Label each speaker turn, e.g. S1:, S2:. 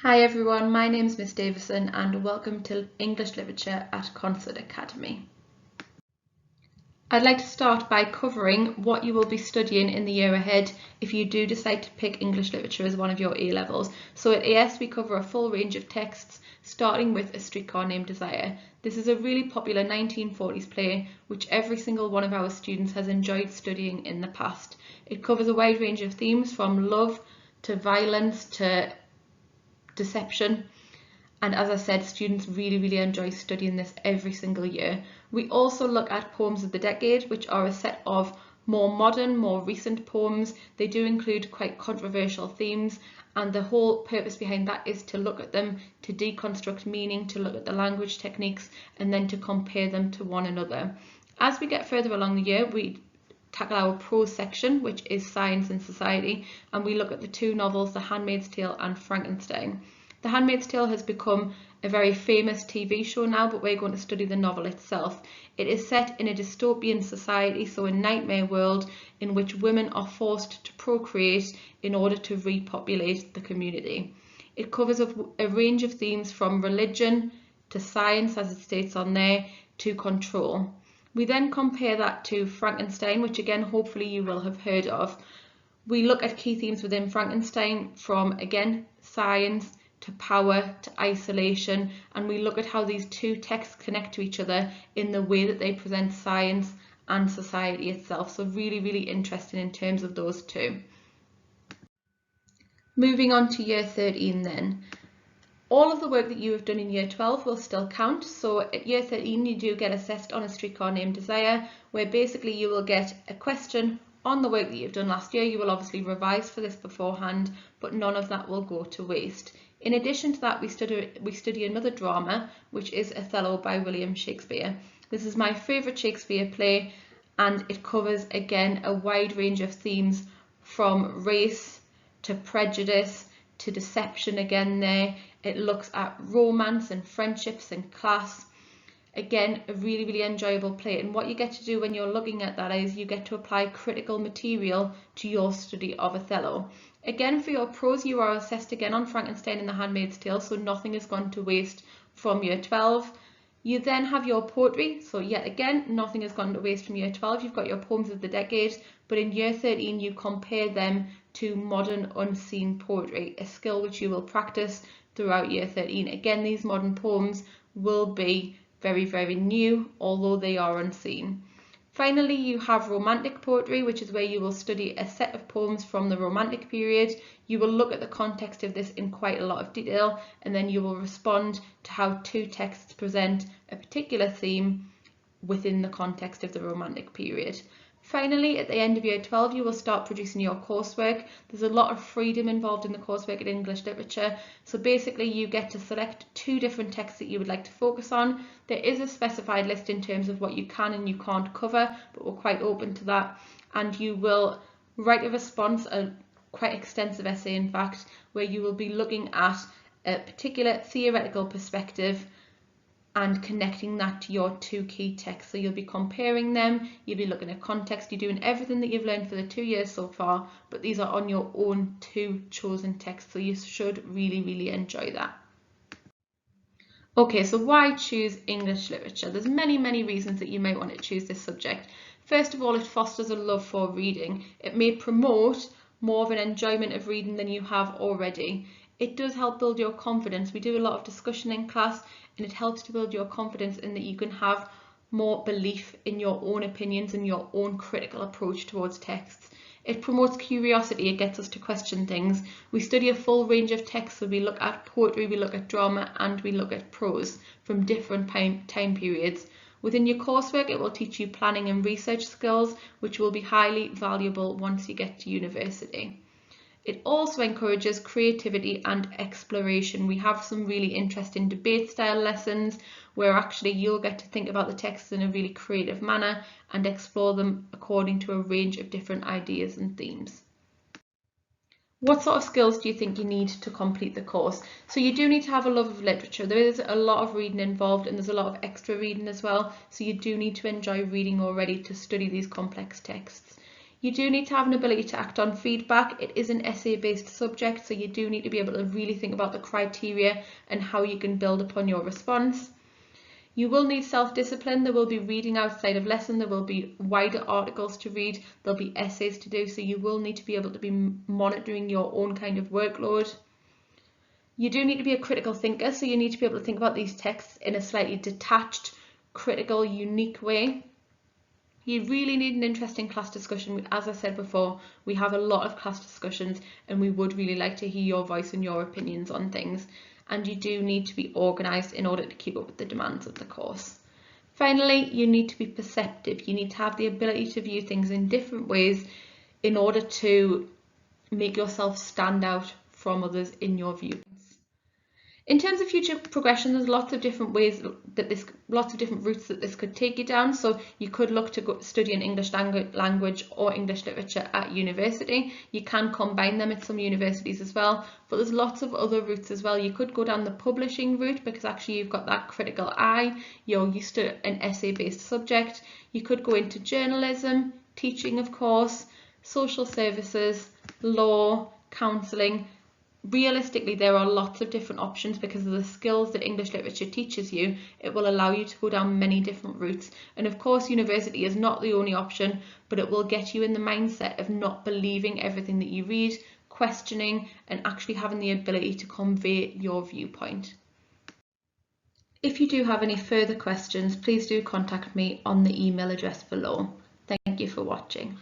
S1: Hi everyone, my name's Miss Davison and welcome to English Literature at Consett Academy. I'd like to start by covering what you will be studying in the year ahead if you do decide to pick English Literature as one of your A-levels. So at AS we cover a full range of texts, starting with A Streetcar Named Desire. This is a really popular 1940s play which every single one of our students has enjoyed studying in the past. It covers a wide range of themes from love to violence to deception, and as I said, students really enjoy studying this every single year. We also look at poems of the decade, which are a set of more modern, more recent poems. They do include quite controversial themes, and the whole purpose behind that is to look at them, to deconstruct meaning, to look at the language techniques, and then to compare them to one another. As we get further along the year, we tackle our prose section, which is Science and Society, and we look at the two novels, The Handmaid's Tale and Frankenstein. The Handmaid's Tale has become a very famous TV show now, but we're going to study the novel itself. It is set in a dystopian society, so a nightmare world in which women are forced to procreate in order to repopulate the community. It covers a range of themes from religion to science, as it states on there, to control. We then compare that to Frankenstein, which again, hopefully you will have heard of. We look at key themes within Frankenstein from, again, science to power to isolation, and we look at how these two texts connect to each other in the way that they present science and society itself. So really interesting in terms of those two. Moving on to year 13 then. All of the work that you have done in year 12 will still count. So at year 13 you do get assessed on A Streetcar Named Desire, where basically you will get a question on the work that you've done last year. You will obviously revise for this beforehand, but none of that will go to waste. In addition to that, we study another drama, which is Othello by William Shakespeare. This is my favourite Shakespeare play, and it covers again a wide range of themes from race to prejudice to deception again there. It looks at romance and friendships and class. Again, a really enjoyable play, and what you get to do when you're looking at that is you get to apply critical material to your study of Othello. Again, for your prose, you are assessed again on Frankenstein and The Handmaid's Tale, so nothing has gone to waste from year 12. You then have your poetry, so yet again, nothing has gone to waste from year 12. You've got your poems of the decade, but in year 13, you compare them to modern unseen poetry, a skill which you will practice throughout year 13. Again, these modern poems will be very new, although they are unseen. Finally, you have romantic poetry, which is where you will study a set of poems from the Romantic period. You will look at the context of this in quite a lot of detail, and then you will respond to how two texts present a particular theme within the context of the Romantic period. Finally, at the end of year 12, you will start producing your coursework. There's a lot of freedom involved in the coursework in English literature. So basically you get to select two different texts that you would like to focus on. There is a specified list in terms of what you can and you can't cover, but we're quite open to that. And you will write a response, a quite extensive essay in fact, where you will be looking at a particular theoretical perspective and connecting that to your two key texts. So you'll be comparing them, you'll be looking at context, you're doing everything that you've learned for the 2 years so far, but these are on your own two chosen texts, so you should really enjoy that. Okay, so why choose English literature? There's many reasons that you might want to choose this subject. First of all, it fosters a love for reading. It may promote more of an enjoyment of reading than you have already. It does help build your confidence. We do a lot of discussion in class, and it helps to build your confidence in that you can have more belief in your own opinions and your own critical approach towards texts. It promotes curiosity, it gets us to question things. We study a full range of texts, so we look at poetry, we look at drama, and we look at prose from different time periods. Within your coursework, it will teach you planning and research skills, which will be highly valuable once you get to university. It also encourages creativity and exploration. We have some really interesting debate style lessons where actually you'll get to think about the texts in a really creative manner and explore them according to a range of different ideas and themes. What sort of skills do you think you need to complete the course? So you do need to have a love of literature. There is a lot of reading involved, and there's a lot of extra reading as well. So you do need to enjoy reading already to study these complex texts. You do need to have an ability to act on feedback. It is an essay-based subject, so you do need to be able to really think about the criteria and how you can build upon your response. You will need self-discipline. There will be reading outside of lesson. There will be wider articles to read. There'll be essays to do, so you will need to be able to be monitoring your own kind of workload. You do need to be a critical thinker, so you need to be able to think about these texts in a slightly detached, critical, unique way. You really need an interesting class discussion. As I said before, we have a lot of class discussions and we would really like to hear your voice and your opinions on things. And you do need to be organised in order to keep up with the demands of the course. Finally, you need to be perceptive. You need to have the ability to view things in different ways in order to make yourself stand out from others in your view. In terms of future progression, there's lots of different ways that lots of different routes that this could take you down. So you could look to go study an English language or English literature at university. You can combine them at some universities as well, but there's lots of other routes as well. You could go down the publishing route because actually you've got that critical eye. You're used to an essay-based subject. You could go into journalism, teaching, of course, social services, law, counselling. Realistically, there are lots of different options because of the skills that English literature teaches you. It will allow you to go down many different routes. And of course, university is not the only option, but it will get you in the mindset of not believing everything that you read, questioning, and actually having the ability to convey your viewpoint. If you do have any further questions, please do contact me on the email address below. Thank you for watching.